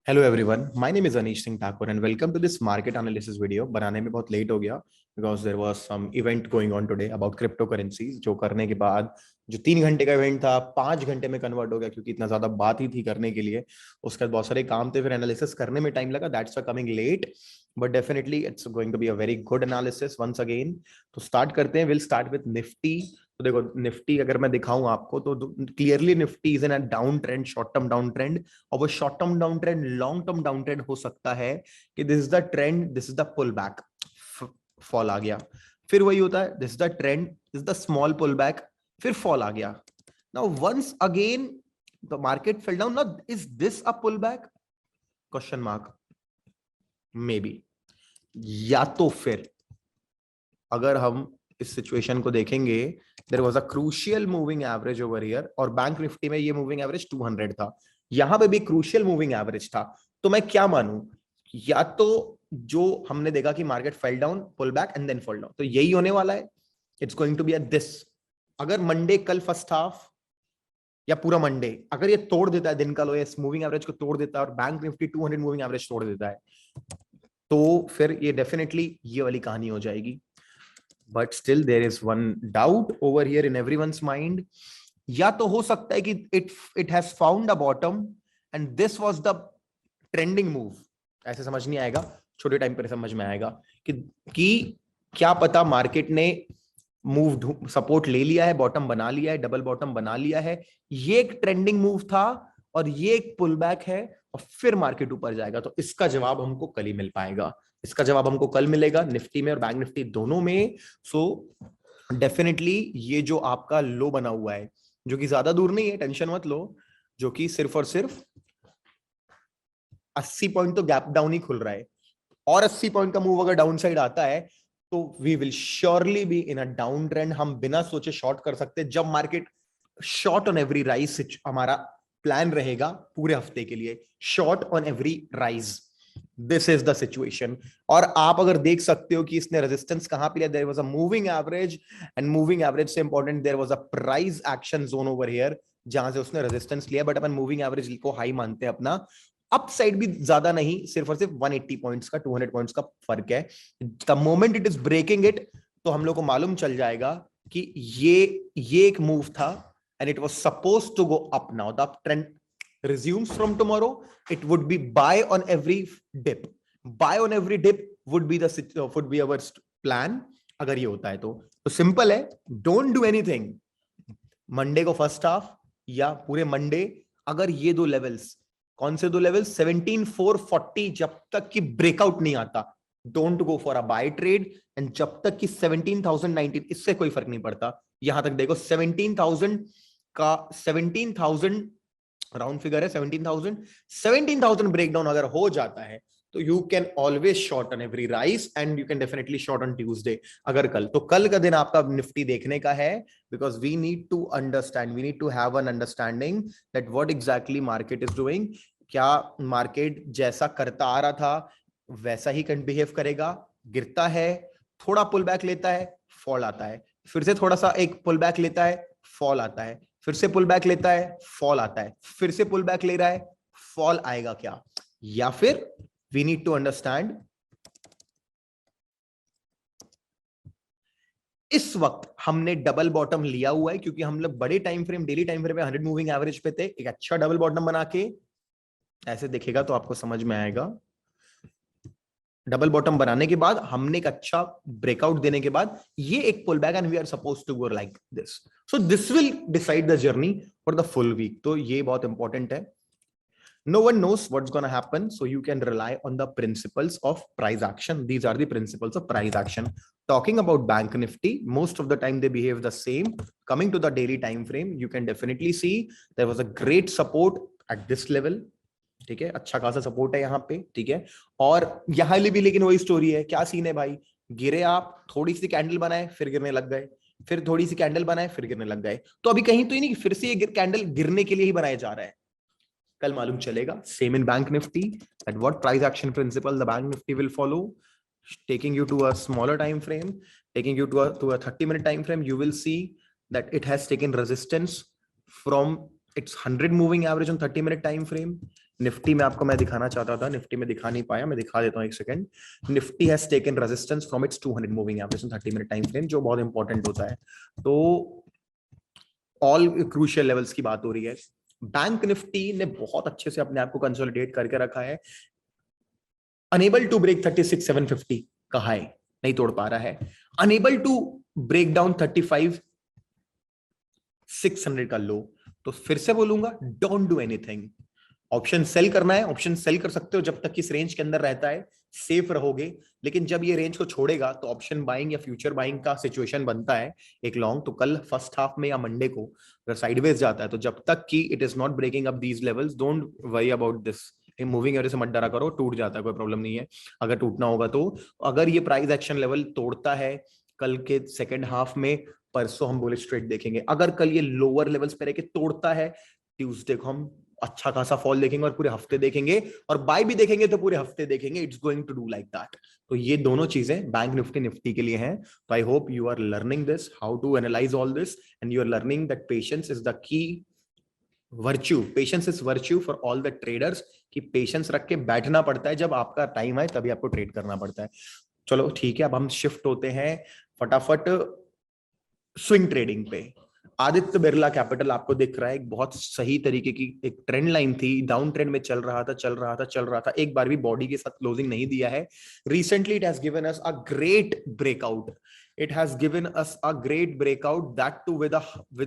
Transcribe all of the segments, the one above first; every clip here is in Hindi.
Hello everyone, my name is Anish Singh Thakur and welcome to this market analysis video. बनाने में बहुत लेट हो गया because there was some event going on today about crypto currencies, जो करने के बाद जो 3 घंटे का इवेंट था 5 घंटे में कन्वर्ट हो गया क्योंकि इतना ज्यादा बात ही थी करने के लिए। उसके बाद बहुत सारे काम थे, फिर एनालिसिस करने में टाइम लगा। That's why coming late, but definitely it's going to be a very good analysis once again. तो स्टार्ट करते हैं। Will start with Nifty. तो देखो, निफ्टी अगर मैं दिखाऊं आपको तो clearly Nifty is in a down trend, short term down trend. और वो short term down trend long term down trend हो सकता है कि this is the trend, this is the pull back, fall आ गया, फिर वही होता है, this is the trend, this is the small pull back, फिर फॉल आ गया। Now once again the market fell down, now is this a pull back? Question mark, maybe. या तो फिर अगर हम इस सिचुएशन को देखेंगे, there was a crucial moving average over here, और बैंक निफ्टी में ये मूविंग एवरेज 200 था, यहां पे भी क्रूशियल मूविंग एवरेज था। तो मैं क्या मानूं? या तो जो हमने देखा कि market fell down, pull back and then fall down, तो यही होने वाला है। It's going to be at this. अगर मंडे कल फर्स्ट हाफ या पूरा मंडे अगर ये तोड़ देता है दिन का लो, इस मूविंग एवरेज को तोड़ देता है और बैंक निफ्टी 200 मूविंग एवरेज तोड़ देता है, तो फिर ये डेफिनेटली ये वाली कहानी हो जाएगी। But still there is one doubt over here in everyone's mind. या तो हो सकता है कि it has found a bottom and this was the trending move. ऐसे समझ नहीं आएगा, छोटे टाइम पर समझ में आएगा कि क्या पता मार्केट ने मूव सपोर्ट ले लिया है, बॉटम बना लिया है, डबल बॉटम बना लिया है, ये एक ट्रेंडिंग मूव था और ये एक पुल बैक है और फिर मार्केट ऊपर जाएगा। तो इसका जवाब हमको कल ही मिल पाएगा। इसका जवाब हमको कल मिलेगा, निफ्टी में और बैंक निफ्टी दोनों में। सो डेफिनेटली ये जो आपका लो बना हुआ है, जो कि ज्यादा दूर नहीं है, टेंशन मत लो, जो कि सिर्फ और सिर्फ 80 पॉइंट तो गैप डाउन ही खुल रहा है, और 80 पॉइंट का मूव अगर डाउन साइड आता है तो we will surely be in a down trend. हम बिना सोचे शॉर्ट कर सकते हैं। जब market short on every rise, हमारा प्लान रहेगा पूरे हफ्ते के लिए short on every rise. This is the situation. और आप अगर देख सकते हो कि इसने रेजिस्टेंस कहां पे लिया, there was a moving average, and moving average से important there was a price action zone over here, जहां से उसने रेजिस्टेंस लिया। बट अपन मूविंग एवरेज को हाई मानते हैं अपना। अप साइड भी ज्यादा नहीं, सिर्फ और सिर्फ 180 पॉइंट्स का, 200 पॉइंट्स का फर्क है। The moment it is breaking it, तो हम लोग को मालूम चल जाएगा कि ये एक मूव था and it was supposed to go up. Now the trend resumes from tomorrow. It would be buy on every dip. Buy on every dip would be our plan अगर ये होता है तो सिंपल है, डोंट डू एनीथिंग। मंडे को फर्स्ट हाफ या पूरे मंडे अगर ये दो लेवल्स, कौन से दो लेवल्स, 17,440, जब तक कि ब्रेकआउट नहीं आता, don't go for a buy trade. And जब तक कि 17,019, इससे कोई फर्क नहीं पड़ता। यहां तक देखो 17,000 का 17,000 राउंड फिगर है, 17,000 ब्रेकडाउन अगर हो जाता है तो you can always short on every rise and you can definitely short on Tuesday. अगर कल का दिन आपका निफ्टी देखने का है, because we need to understand, we need to have an understanding that what exactly market is doing. क्या मार्केट जैसा करता आ रहा था वैसा ही बिहेव करेगा? गिरता है, थोड़ा पुल बैक लेता है, फॉल आता है, फिर से थोड़ा सा एक पुल बैक लेता है, फॉल आता है, फिर से पुल बैक लेता है, फॉल आता है, फिर से पुल बैक ले रहा है, फॉल आएगा क्या? या फिर वी नीड टू अंडरस्टैंड इस वक्त हमने डबल बॉटम लिया हुआ है, क्योंकि हम लोग बड़े time frame, daily time frame में 100 मूविंग एवरेज पे थे। एक अच्छा डबल बॉटम बना के ऐसे देखेगा तो आपको समझ में आएगा। डबल बॉटम बनाने के बाद हमने एक अच्छा ब्रेकआउट देने के बाद ये एक pull back and we are supposed to go like this. So this will decide the journey for the full week. तो ये बहुत इंपॉर्टेंट है। No one knows what's going to happen, so you can rely on the principles of price action. These are the principles of price action. Talking about Bank Nifty, most of the time they behave the same. Coming to the daily time frame, you can definitely see there was a great support at this level. ठीक है, अच्छा खासा सपोर्ट है यहाँ पे, ठीक है। और यहाँ भी लेकिन वही स्टोरी है। क्या सीन है भाई? गिरे आप, थोड़ी सी कैंडल बनाए फिर गिरने लग गए, फिर थोड़ी सी कैंडल बनाए फिर गिरने लग गए। तो अभी कहीं तो ही नहीं फिर से ये कैंडल गिरने के लिए ही बनाया जा रहा है। कल मालूम चलेगा। Same in bank Nifty, at what price action principle the bank Nifty will follow, taking you to a smaller time frame, taking you to a 30-minute time frame. You will see that it has taken resistance from its 100 moving average on 30-minute time frame. Nifty में आपको मैं दिखाना चाहता था, निफ्टी में दिखा नहीं पाया, मैं दिखा देता हूँ एक second. Nifty has taken resistance from its 200 moving average in 30 minute time frame, जो बहुत इंपॉर्टेंट होता है। तो ऑल क्रूशियल लेवल्स की बात हो रही है। बैंक निफ्टी ने बहुत अच्छे से अपने आप को कंसोलिडेट करके रखा है। अनेबल टू ब्रेक 36,750 का हाई, नहीं तोड़ पा रहा है। अनेबल टू ब्रेक डाउन 35,600 का लो। तो फिर से बोलूंगा, don't do anything. Option sell करना है, ऑप्शन सेल कर सकते हो जब तक इस रेंज के अंदर रहता है, सेफ रहोगे। लेकिन जब ये रेंज को छोड़ेगा तो ऑप्शन बाइंग या फ्यूचर बाइंग का सिचुएशन बनता है एक लॉन्ग। तो कल फर्स्ट हाफ में या मंडे को अगर साइडवेज जाता है, तो जब तक कि it is not breaking up these levels, don't worry about this. Moving average से मत डरा करो, टूट जाता है कोई प्रॉब्लम नहीं है अगर टूटना होगा तो। अगर ये प्राइस एक्शन लेवल तोड़ता है कल के सेकेंड हाफ में, परसों हम बुलिश ट्रेड देखेंगे। अगर कल ये लोअर लेवल्स पे रह के तोड़ता है, ट्यूसडे को हम अच्छा खासा फॉल देखेंगे और पूरे हफ्ते देखेंगे, और बाय भी देखेंगे तो पूरे हफ्ते देखेंगे। It's going to do like that. तो ये दोनों चीजें बैंक निफ्टी निफ्टी के लिए हैं। तो I hope you are learning this, how to analyse all this, and you are learning that patience is the key virtue. Patience is virtue for all the traders, कि पेशेंस रख के बैठना पड़ता है, जब आपका टाइम आए तभी आपको ट्रेड करना पड़ता है। चलो ठीक है, अब हम शिफ्ट होते हैं फटाफट स्विंग ट्रेडिंग पे। आदित्य बिरला कैपिटल आपको दिख रहा है, एक बहुत सही तरीके की एक ट्रेंड लाइन थी, डाउन ट्रेंड में चल रहा था, एक बार भी बॉडी के साथ क्लोजिंग नहीं दिया है। Recently it has given us a great breakout, that too with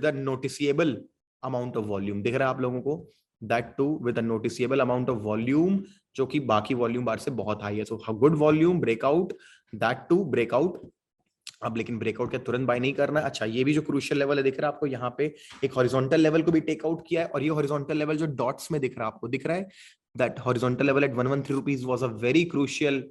a noticeable amount of volume. दिख रहा है आप लोगों को, that too with a noticeable amount of volume, जो कि बाकी वॉल्यूम बार से बहुत हाई है। So good volume breakout, that too breakout. अब लेकिन ब्रेकआउट के तुरंत बाय नहीं करना। अच्छा, ये भी जो क्रूशियल लेवल है दिख रहा है आपको, यहाँ पे एक हॉरिजॉन्टल लेवल को भी टेकआउट किया है, और ये हॉरिजॉन्टल लेवल जो डॉट्स में दिख रहा है आपको, दिख रहा है that horizontal level at 113 rupees was a very crucial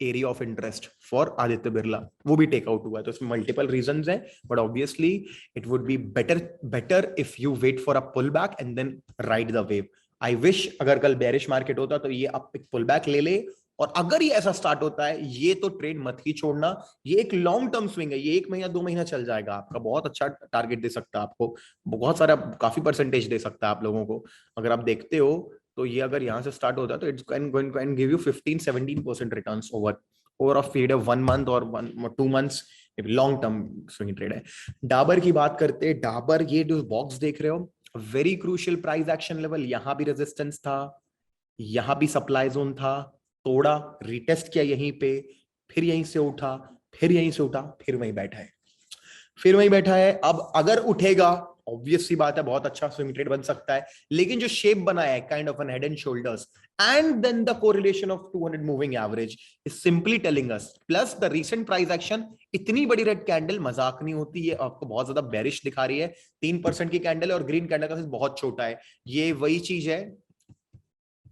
area of interest for Aditya Birla, वो भी टेकआउट हुआ है। तो इसमें मल्टीपल रीजंस हैं, but obviously it would be better if you wait for a pull back and then ride the wave. I wish अगर कल बेरिश मार्केट होता तो ये अब एक पुल बैक ले ले, और अगर ये ऐसा स्टार्ट होता है, ये तो ट्रेड मत ही छोड़ना। ये एक लॉन्ग टर्म स्विंग है, ये 1 महीना 2 महीना चल जाएगा आपका, बहुत अच्छा टारगेट दे सकता है आपको, बहुत सारा काफी परसेंटेज दे सकता है आप लोगों को। अगर आप देखते हो तो ये अगर यहाँ से स्टार्ट होता है तो it's can give you 15-17% returns over a period of 1 month और 2 months. Long term swing trade है। डाबर की बात करते हैं, डाबर ये जो बॉक्स देख रहे हो, very crucial price action level, यहां भी रेजिस्टेंस था, यहां भी सप्लाई जोन था, तोड़ा, रिटेस्ट किया यहीं पे, फिर यहीं से उठा, फिर यहीं से उठा, फिर वहीं बैठा है, फिर वहीं बैठा है। अब अगर उठेगा, ऑब्वियस सी बात है, बहुत अच्छा स्विंग ट्रेड बन सकता है। लेकिन जो शेप बनाया है, kind of an head and shoulders, and then the correlation of 200 moving average is simply telling us, plus the recent price action, इतनी बड़ी रेड कैंडल मजाक नहीं होती है, आपको बहुत ज्यादा बेरिश दिखा रही है। 3% की कैंडल है और ग्रीन कैंडल का साइज बहुत छोटा है। ये वही चीज है,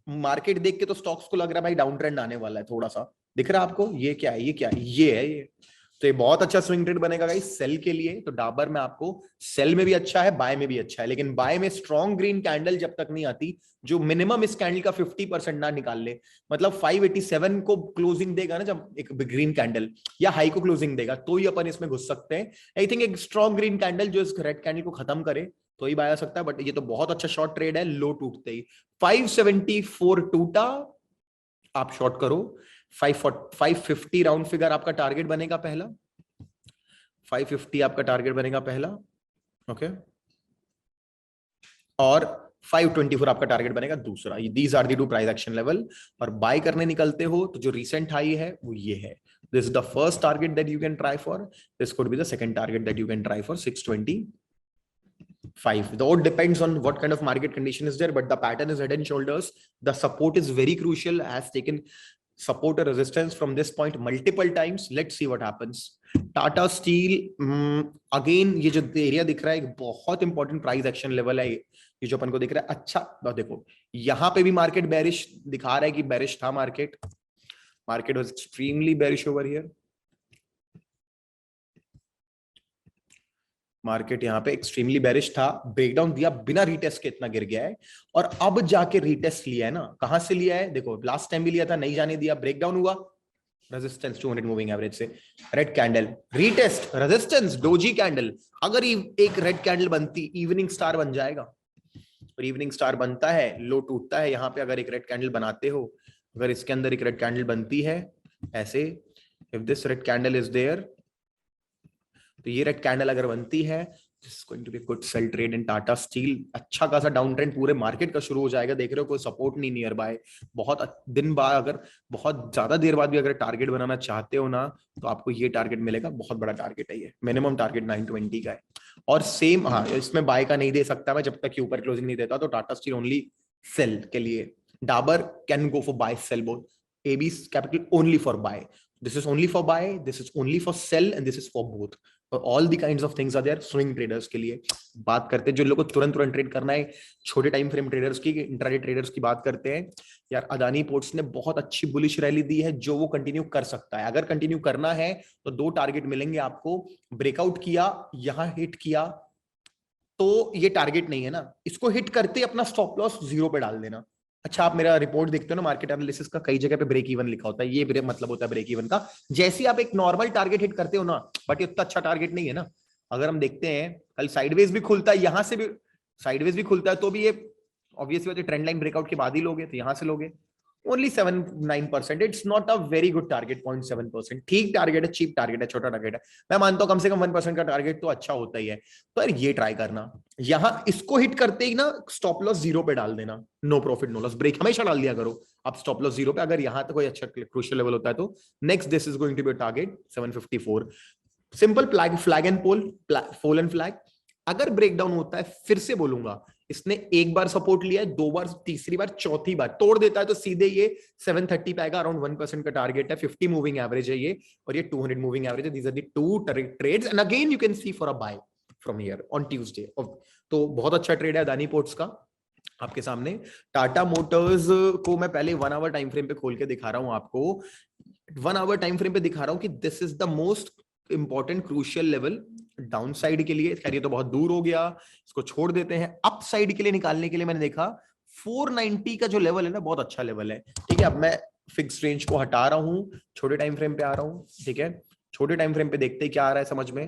मार्केट देख के तो स्टॉक्स को लग रहा है भाई डाउन ट्रेंड आने वाला है, थोड़ा सा दिख रहा है आपको, ये क्या है, ये क्या है, ये है ये। तो ये बहुत अच्छा स्विंग ट्रेड बनेगा गाइस सेल के लिए। तो डाबर में आपको सेल में भी अच्छा है, बाय में भी अच्छा है, लेकिन बाय में स्ट्रॉन्ग ग्रीन कैंडल जब तक नहीं आती, जो मिनिमम इस कैंडल का 50% ना निकाल ले, मतलब 587 को क्लोजिंग देगा ना जब एक ग्रीन कैंडल, या हाई को क्लोजिंग देगा, तो ही अपन इसमें घुस सकते हैं। आई थिंक एक स्ट्रॉन्ग ग्रीन कैंडल जो इस रेड कैंडल को खत्म करे तो ही बाय आ सकता है। बट ये तो बहुत अच्छा शॉर्ट ट्रेड है, लो टूटते ही 574 टूटा, आप शॉर्ट करो। 550 राउंड फिगर आपका टारगेट बनेगा पहला, 550 आपका टारगेट बनेगा पहला, ओके, और 524 आपका टारगेट बनेगा दूसरा। These are the two price action level. और बाय करने निकलते हो तो जो रिसेंट हाई है वो ये है, this is the first target that you can try for, this could be the second target that you can try for 625. Though it depends on what kind of market condition is there, but the pattern is head and shoulders. The support is very crucial, has taken support or resistance from this point multiple times. Let's see what happens. Tata Steel, again ये जो एरिया दिख रहा है, एक बहुत इंपॉर्टेंट प्राइस एक्शन लेवल है ये जो अपन को दिख रहा है। अच्छा देखो, यहाँ पे भी मार्केट बेरिश दिखा रहा है कि बेरिश था market, market was extremely bearish over here, market यहाँ पे एक्सट्रीमली बेरिश था, ब्रेकडाउन दिया बिना रीटेस्ट के, इतना गिर गया है, और अब जाके रीटेस्ट लिया है ना, कहां से लिया है देखो, लास्ट टाइम भी लिया था, नहीं जाने दिया, ब्रेकडाउन हुआ, रेजिस्टेंस 200 मूविंग एवरेज से, red candle, retest, resistance, doji candle, अगर एक रेड कैंडल बनती, इवनिंग स्टार बन जाएगा। और इवनिंग स्टार बनता है, लो टूटता है, यहाँ पे अगर एक रेड कैंडल बनाते हो, अगर इसके अंदर एक रेड कैंडल बनती है ऐसे, if this red candle is there, तो ये रेड कैंडल अगर बनती है, this is going to be good sell trade in Tata Steel. अच्छा खासा डाउन ट्रेंड पूरे मार्केट का शुरू हो जाएगा, देख रहे हो कोई सपोर्ट नहीं नियर बाय। बहुत दिन बाद, अगर बहुत ज्यादा देर बाद भी अगर टारगेट बनाना चाहते हो ना, तो आपको ये टारगेट मिलेगा, बहुत बड़ा टारगेट है ये, मिनिमम टारगेट 920 का है। और सेम, हाँ इसमें बाय का नहीं दे सकता मैं जब तक कि ऊपर क्लोजिंग नहीं देता, तो टाटा स्टील ओनली सेल के लिए, Dabur can go for buy sell both, AB Capital only for buy, this is only for buy, this is only for sell and this is for both, all the kinds of things are there swing traders के लिए। बात करते हैं जो लोगों को तुरंत तुरंत ट्रेड करना है, छोटे टाइम फ्रेम ट्रेडर्स की, इंट्राडे ट्रेडर्स की बात करते हैं यार। अदानी पोर्ट्स ने बहुत अच्छी बुलिश रैली दी है, जो वो कंटिन्यू कर सकता है। अगर कंटिन्यू करना है तो दो टारगेट मिलेंगे आपको, ब्रेकआउट किया, यहां हिट किया, तो ये टारगेट नहीं है ना, इसको हिट करते अपना स्टॉप लॉस 0 पे डाल देना। अच्छा, आप मेरा रिपोर्ट देखते हो ना मार्केट एनालिसिस का, कई जगह पे ब्रेक इवन लिखा होता है, ये मतलब होता है ब्रेक इवन का। जैसे आप एक नॉर्मल टारगेट हिट करते हो ना, बट ये उतना अच्छा टारगेट नहीं है ना। अगर हम देखते हैं कल साइडवेज भी खुलता है, यहां से भी साइडवेज भी खुलता है, तो भी ये ऑब्वियसली बात है ट्रेंड लाइन ब्रेकआउट के बाद ही लोगे, तो यहां से लोगे। Only 7-9%, it's not a very good target, 0.7%। ठीक टारगेट है, चीप टारगेट है, छोटा टारगेट है। मैं मानता हूं कम से कम 1% का टारगेट तो अच्छा होता ही है। तो यार ये ट्राई करना, यहां इसको हिट करते ही ना स्टॉप लॉस 0 पे डाल देना, no profit no loss, break हमेशा डाल दिया करो आप स्टॉप लॉस 0 पे, अगर यहां तक कोई अच्छा क्रूशियल लेवल होता है तो। Next this is going to be target 754, simple flag and pole and flag. अगर ब्रेकडाउन होता है, फिर से बोलूंगा, इसने एक बार सपोर्ट लिया है, 2 बार, तीसरी बार, चौथी बार तोड़ देता है, तो सीधे ये 730 पे आएगा, अराउंड 1% का टारगेट है, 50 मूविंग एवरेज है ये, और ये 200 मूविंग एवरेज है। These are the two trades and again you can see for a buy from here on Tuesday. तो बहुत अच्छा ट्रेड है अदानी पोर्ट्स का आपके सामने। टाटा मोटर्स को मैं पहले 1 आवर टाइम फ्रेम पे खोल के दिखा रहा हूं आपको, 1 आवर टाइम फ्रेम पे दिखा रहा हूं कि this is the most important crucial level down side के लिए। खैर ये तो बहुत दूर हो गया, इसको छोड़ देते हैं। अप साइड के लिए निकालने के लिए मैंने देखा 490 का जो लेवल है ना, बहुत अच्छा लेवल है। ठीक है, अब मैं फिक्स रेंज को हटा रहा हूं, छोटे टाइम फ्रेम पे आ रहा हूं। ठीक है, छोटे टाइम फ्रेम पे देखते क्या आ रहा है समझ में,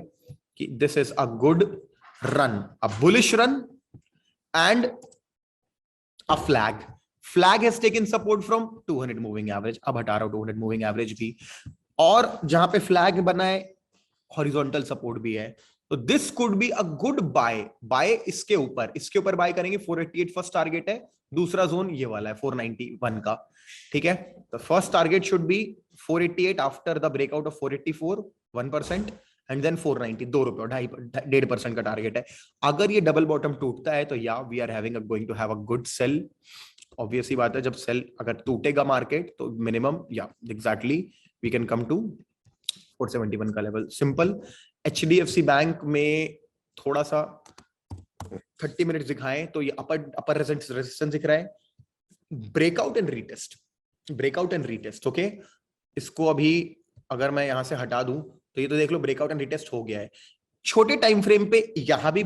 कि this is a good run, a bullish run and a flag has taken support from 200 moving average. अब हटा रहा हूं 200 मूविंग एवरेज भी, और जहां पे फ्लैग बना है हॉरिजॉन्टल सपोर्ट भी है, तो this could be a good buy इसके ऊपर बाय करेंगे। 488 फर्स्ट टारगेट है, दूसरा जोन ये वाला है 491 का। ठीक है, तो first target should be 488 after the breakout of 484, 1%, and then 490, ₹2, 1.5% का टारगेट है। अगर ये डबल बॉटम टूटता है तो या we are going to have a good sell. Obviously बात है, जब सेल अगर टूटेगा मार्केट, तो मिनिमम या exactly we can come to 471 का लेवल। सिंपल एचडीएफसी बैंक में थोड़ा सा 30 मिनट दिखाएं तो ये अपर रेजिस्टेंस दिख रहा है, ब्रेकआउट एंड रीटेस्ट। ओके, इसको अभी अगर मैं यहां से हटा दूं, तो ये तो देख लो ब्रेकआउट एंड रीटेस्ट हो गया है। छोटे टाइम फ्रेम पे यहां पे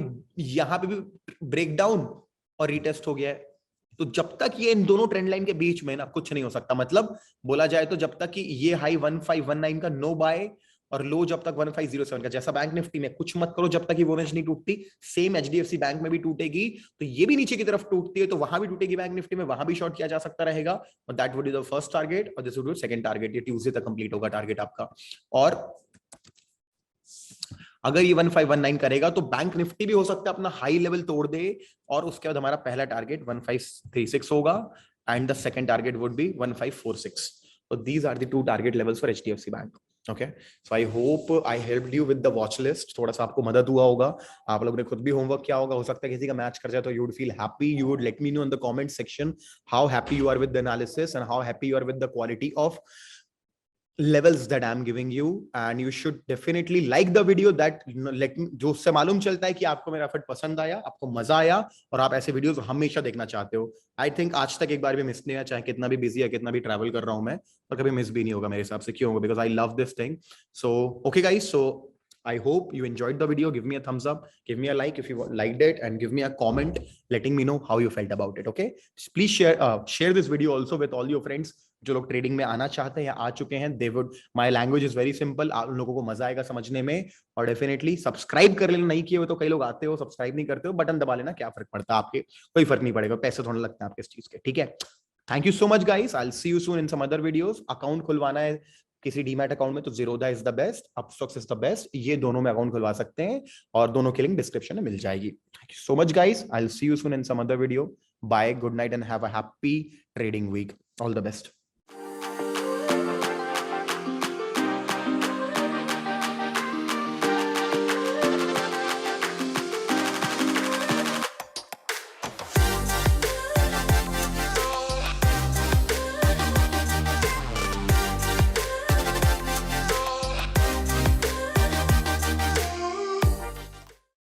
भी ब्रेकडाउन और रीटेस्ट हो गया है। तो जब तक ये इन दोनों ट्रेंड लाइन के बीच में ना, कुछ नहीं हो सकता। मतलब बोला जाए तो जब तक कि ये हाई 1519 का नो बाय, और लो जब तक 1507 का, जैसा बैंक निफ्टी में कुछ मत करो जब तक ये वो रेंज नहीं टूटती, सेम एचडीएफसी बैंक में भी टूटेगी। तो ये भी नीचे की तरफ टूटती है तो वहां भी टूटेगी बैंक निफ्टी में, वहां भी शॉर्ट किया जा सकता रहेगा। और that would be the first target, और this would be second target. ये ट्यूसडे तक कंप्लीट होगा टारगेट आपका। और अगर ये 1519 करेगा तो बैंक निफ्टी भी हो सकता है अपना हाई लेवल तोड़ दे, और उसके बाद हमारा पहला टारगेट 1536 होगा, and the second target would be 1546। So these are the two target levels for HDFC Bank. Okay, so I hope I helped you with the watch list. थोड़ा सा आपको मदद हुआ होगा, आप लोगों ने खुद भी होमवर्क किया होगा, हो सकता है किसी का मैच कर जाए तो you would feel happy. You would let me know in the comment section how happy you are with the analysis and how happy you are with the quality of levels that I'm giving you, and you should definitely like the video. That let me, जो उससे मालूम चलता है कि आपको मेरा एफर्ट पसंद आया, आपको मजा आया, और आप ऐसे वीडियोस हमेशा देखना चाहते हो। आई थिंक आज तक एक बार भी मिस नहीं हुआ, चाहे कितना भी बिजी है, कितना भी ट्रैवल कर रहा हूं मैं, और कभी मिस भी नहीं होगा मेरे हिसाब से। क्यों? Because I love this thing. So okay guys, so I hope you enjoyed the video. Give me a thumbs up, give me a like if you liked it, and give me a comment letting me know how you felt about it. Okay, please share this video also with all your friends जो लोग ट्रेडिंग में आना चाहते हैं या आ चुके हैं. They would, my language is very simple, आप लोगों को मजा आएगा समझने में. और डेफिनेटली सब्सक्राइब कर लेना, नहीं किए हुए तो कई लोग आते हो सब्सक्राइब नहीं करते हो, बटन दबा लेना, क्या फर्क पड़ता है आपके, कोई फर्क नहीं पड़ेगा, पैसे थोड़ा लगते हैं आपके इस चीज के. ठीक है, thank you so much guys, I will see you soon in some other videos. Account खुलवाना है किसी डीमैट अकाउंट में तो Zerodha is the best, Upstox is the best, ये दोनों में अकाउंट खुलवा सकते हैं और दोनों की लिंक डिस्क्रिप्शन में मिल जाएगी. Thank you so much guys, I will see you soon in some other video. Bye, good night and have a happy trading week. All the best.